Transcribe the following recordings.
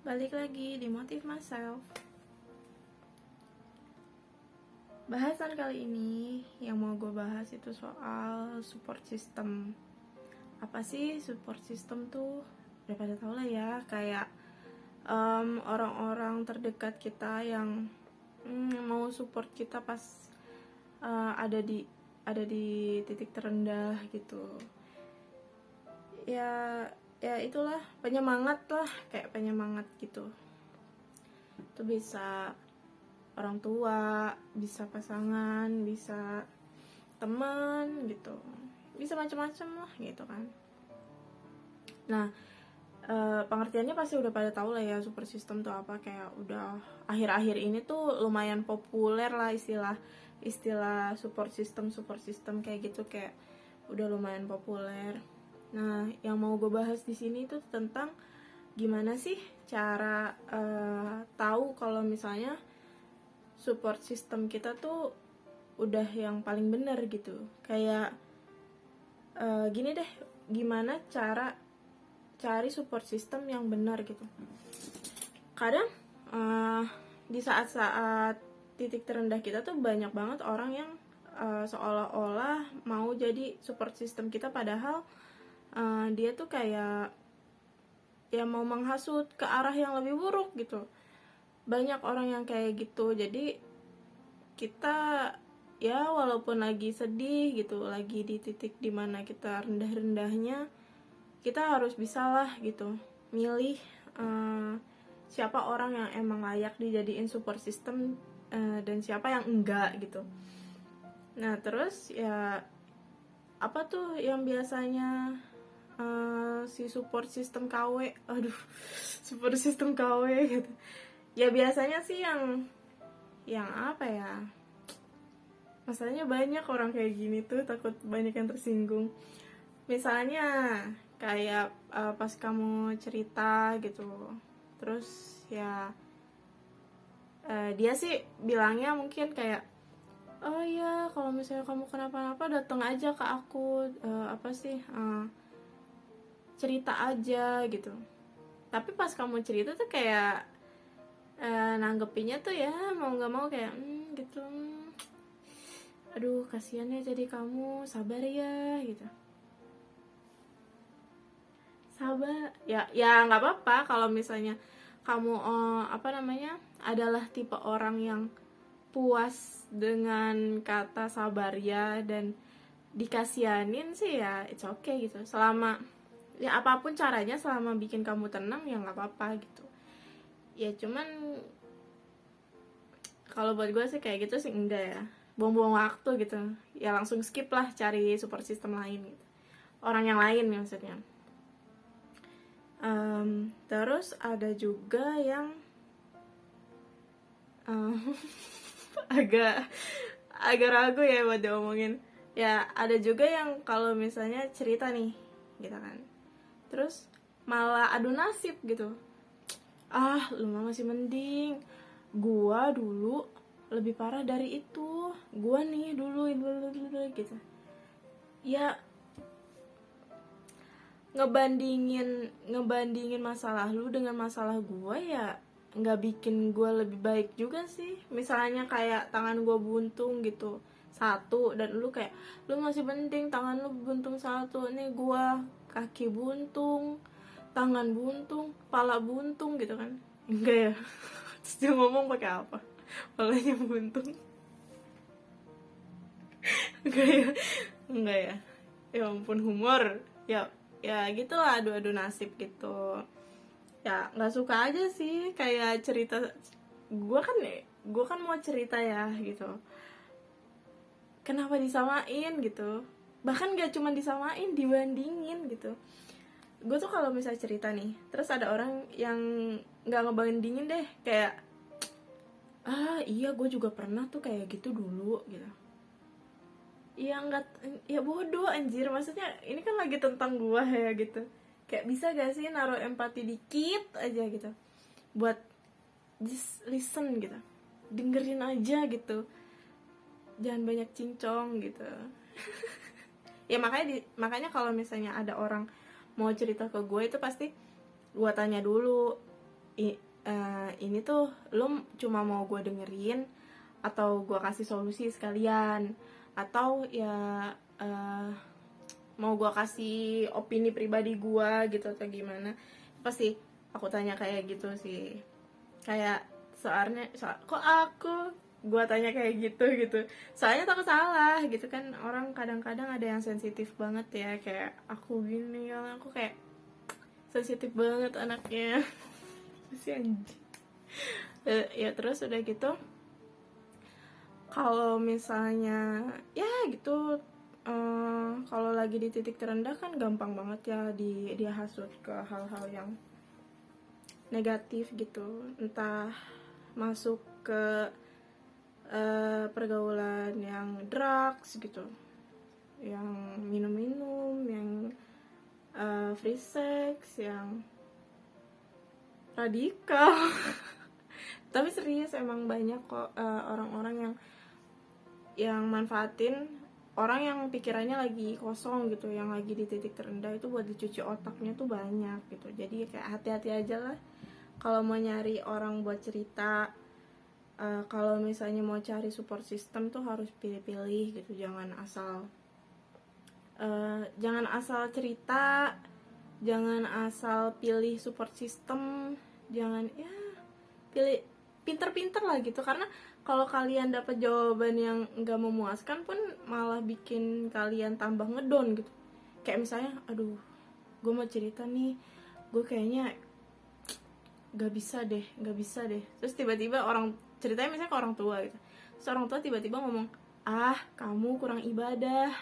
Balik lagi di Motive Myself. Bahasan kali ini yang mau gue bahas itu soal support system. Apa sih support system tuh? Udah pada tau lah ya, kayak orang-orang terdekat kita yang mau support kita pas ada di titik terendah gitu. Ya itulah, penyemangat lah, kayak penyemangat gitu. Itu bisa orang tua, bisa pasangan, bisa teman gitu, bisa macam-macam lah gitu kan. Nah, pengertiannya pasti udah pada tahu lah ya support system tuh apa. Kayak udah akhir-akhir ini tuh lumayan populer lah istilah support system kayak gitu, kayak udah lumayan populer. Nah, yang mau gue bahas di sini tuh tentang gimana sih cara tahu kalau misalnya support system kita tuh udah yang paling benar gitu. Kayak gini deh, gimana cara cari support system yang benar gitu. Kadang di saat-saat titik terendah kita tuh banyak banget orang yang seolah-olah mau jadi support system kita, padahal dia tuh kayak ya mau menghasut ke arah yang lebih buruk gitu. Banyak orang yang kayak gitu. Jadi kita ya walaupun lagi sedih gitu, lagi di titik dimana kita rendah-rendahnya, kita harus bisalah gitu milih siapa orang yang emang layak dijadiin support system dan siapa yang enggak gitu. Nah terus ya apa tuh yang biasanya si support system KW, support system KW gitu. Ya biasanya sih yang apa ya, masalahnya banyak orang kayak gini tuh, takut banyak yang tersinggung. Misalnya kayak pas kamu cerita gitu, terus ya dia sih bilangnya mungkin kayak, oh ya kalau misalnya kamu kenapa-napa datang aja ke aku, cerita aja gitu. Tapi pas kamu cerita tuh kayak nanggepinnya tuh ya mau nggak mau kayak gitu, aduh kasihan ya, jadi kamu sabar ya gitu. Sabar ya nggak apa-apa kalau misalnya kamu adalah tipe orang yang puas dengan kata sabar ya dan dikasihanin sih, ya it's okay gitu. Selama ya apapun caranya, selama bikin kamu tenang ya nggak apa-apa gitu. Ya cuman kalau buat gue sih kayak gitu sih enggak ya, buang-buang waktu gitu. Ya langsung skip lah, cari support system lain gitu, orang yang lain maksudnya. Terus ada juga yang agak ragu ya buat diomongin. Ya ada juga yang kalau misalnya cerita nih gitu kan, terus malah adu nasib gitu. Lu mah masih mending, gua dulu lebih parah dari itu, gua nih dulu gitu. Ya ngebandingin masalah lu dengan masalah gua ya nggak bikin gua lebih baik juga sih. Misalnya kayak tangan gua buntung gitu satu, dan lu kayak lu masih penting tangan lu buntung satu, nih gua kaki buntung, tangan buntung, kepala buntung gitu kan. Enggak ya. Terus dia ngomong pakai apa? Kepalanya buntung. Enggak ya. Ya ampun, humor. Ya gitulah, adu-adu nasib gitu. Ya nggak suka aja sih kayak cerita. Gue kan mau cerita ya gitu, kenapa disamain gitu. Bahkan gak cuma disamain, dibandingin gitu. Gue tuh kalau misalnya cerita nih, terus ada orang yang nggak ngebandingin deh, kayak iya gue juga pernah tuh kayak gitu dulu gitu. Ya nggak, ya bodoh anjir, maksudnya ini kan lagi tentang gue ya gitu. Kayak bisa gak sih naruh empati dikit aja gitu, buat just listen gitu, dengerin aja gitu, jangan banyak cincong gitu. Ya makanya kalau misalnya ada orang mau cerita ke gue itu pasti gue tanya dulu, ini tuh lu cuma mau gue dengerin atau gue kasih solusi sekalian, atau ya mau gue kasih opini pribadi gue gitu atau gimana. Pasti aku tanya kayak gitu sih, kayak soalnya kok gue tanya kayak gitu, soalnya takut salah gitu kan. Orang kadang-kadang ada yang sensitif banget ya, kayak aku gini ya, aku kayak sensitif banget anaknya. Si anjing. Ya terus udah gitu, kalau misalnya ya gitu, kalau lagi di titik terendah kan gampang banget ya dia hasut ke hal-hal yang negatif gitu, entah masuk ke pergaulan yang drugs gitu, yang minum-minum, yang free sex, yang radikal. Tapi serius emang banyak kok orang-orang yang manfaatin orang yang pikirannya lagi kosong gitu, yang lagi di titik terendah itu buat dicuci otaknya tuh banyak gitu. Jadi kayak hati-hati aja lah kalau mau nyari orang buat cerita. Kalau misalnya mau cari support system tuh harus pilih-pilih gitu, jangan asal cerita, jangan asal pilih support system, jangan ya pilih pinter-pinter lah gitu. Karena kalau kalian dapat jawaban yang nggak memuaskan pun malah bikin kalian tambah ngedon gitu. Kayak misalnya, aduh gue mau cerita nih, gue kayaknya nggak bisa deh, terus tiba-tiba orang ceritanya misalnya ke orang tua gitu, terus orang tua tiba-tiba ngomong, kamu kurang ibadah.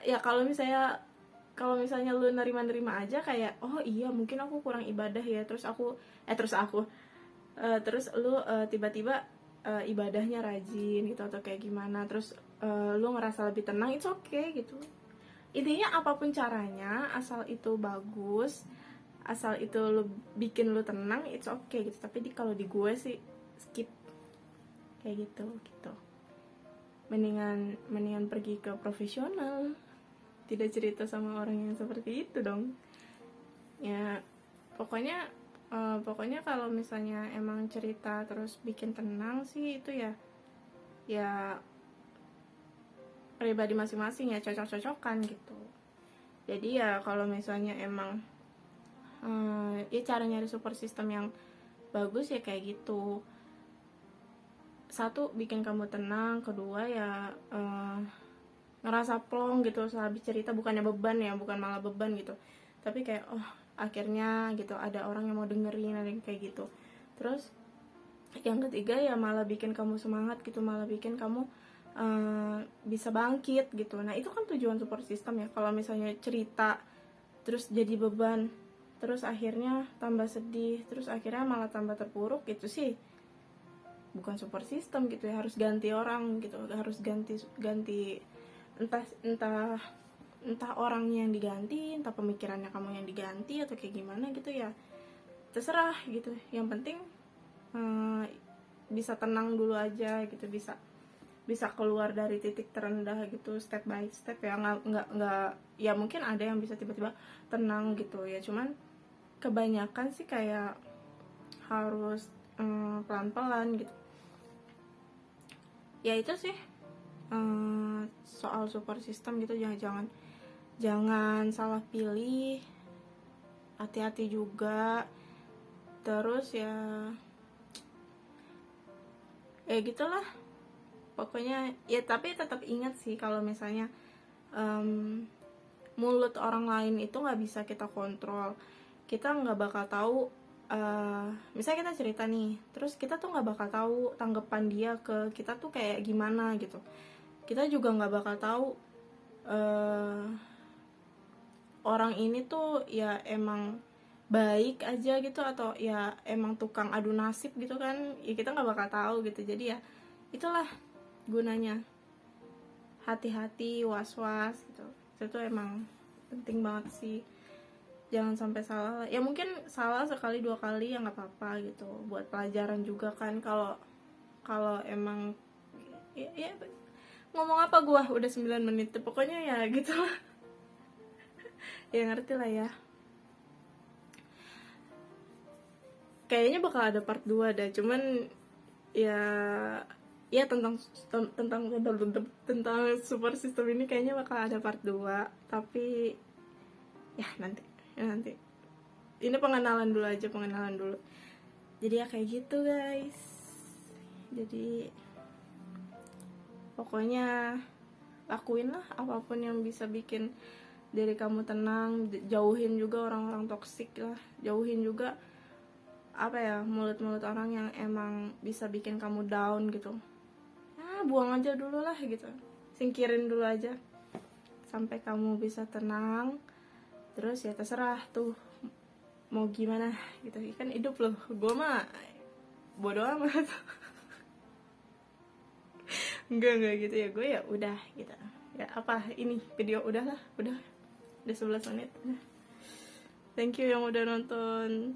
Ya kalau misalnya lu nerima aja kayak, oh iya mungkin aku kurang ibadah ya, terus lu tiba-tiba ibadahnya rajin gitu atau kayak gimana, terus lu ngerasa lebih tenang, it's okay gitu. Intinya apapun caranya, asal itu bagus, asal itu bikin lu tenang, it's okay gitu. Tapi kalau di gue sih skip kayak gitu. Mendingan pergi ke profesional, tidak cerita sama orang yang seperti itu dong. Ya pokoknya kalau misalnya emang cerita terus bikin tenang sih, itu ya pribadi masing-masing ya, cocok-cocokan gitu. Jadi ya kalau misalnya emang ya cara nyari support system yang bagus ya kayak gitu. Satu, bikin kamu tenang. Kedua ya ngerasa plong gitu sehabis cerita, bukannya beban ya, bukan malah beban gitu, tapi kayak akhirnya gitu ada orang yang mau dengerin, ada yang kayak gitu. Terus yang ketiga ya malah bikin kamu semangat gitu, malah bikin kamu bisa bangkit gitu. Nah itu kan tujuan support system ya. Kalau misalnya cerita terus jadi beban, terus akhirnya tambah sedih, terus akhirnya malah tambah terpuruk, itu sih bukan support system gitu ya. Harus ganti orang gitu, harus ganti entah orangnya yang diganti, entah pemikirannya kamu yang diganti atau kayak gimana gitu ya, terserah gitu. Yang penting bisa tenang dulu aja gitu, bisa keluar dari titik terendah gitu step by step ya. Nggak ya, mungkin ada yang bisa tiba-tiba tenang gitu ya, cuman kebanyakan sih kayak harus pelan-pelan gitu ya. Itu sih soal support system gitu. Jangan salah pilih, hati-hati juga. Terus ya gitulah pokoknya ya. Tapi tetap ingat sih kalau misalnya mulut orang lain itu nggak bisa kita kontrol. Kita nggak bakal tahu, misalnya kita cerita nih, terus kita tuh nggak bakal tahu tanggapan dia ke kita tuh kayak gimana gitu. Kita juga nggak bakal tahu orang ini tuh ya emang baik aja gitu, atau ya emang tukang adu nasib gitu kan ya, kita nggak bakal tahu gitu. Jadi ya itulah gunanya hati-hati, was-was gitu. Itu emang penting banget sih, jangan sampai salah ya. Mungkin salah sekali dua kali ya nggak apa-apa gitu, buat pelajaran juga kan. Kalau emang ya ngomong apa gua udah 9 menit pokoknya ya gitu lah. Ya ngerti lah ya. kayaknya bakal ada part 2 dah, cuman ya tentang support system ini kayaknya bakal ada part 2, tapi ya nanti ini pengenalan dulu aja, jadi ya kayak gitu guys. Jadi pokoknya lakuin lah apapun yang bisa bikin diri kamu tenang, jauhin juga orang-orang toksik lah, jauhin juga mulut-mulut orang yang emang bisa bikin kamu down gitu. Buang aja dulu lah gitu, singkirin dulu aja sampai kamu bisa tenang. Terus ya terserah tuh mau gimana gitu, kan hidup loh. Gue mah bodo amat. enggak gitu ya, gue ya udah gitu ya. Ini video udah 11 menit. Thank you yang udah nonton.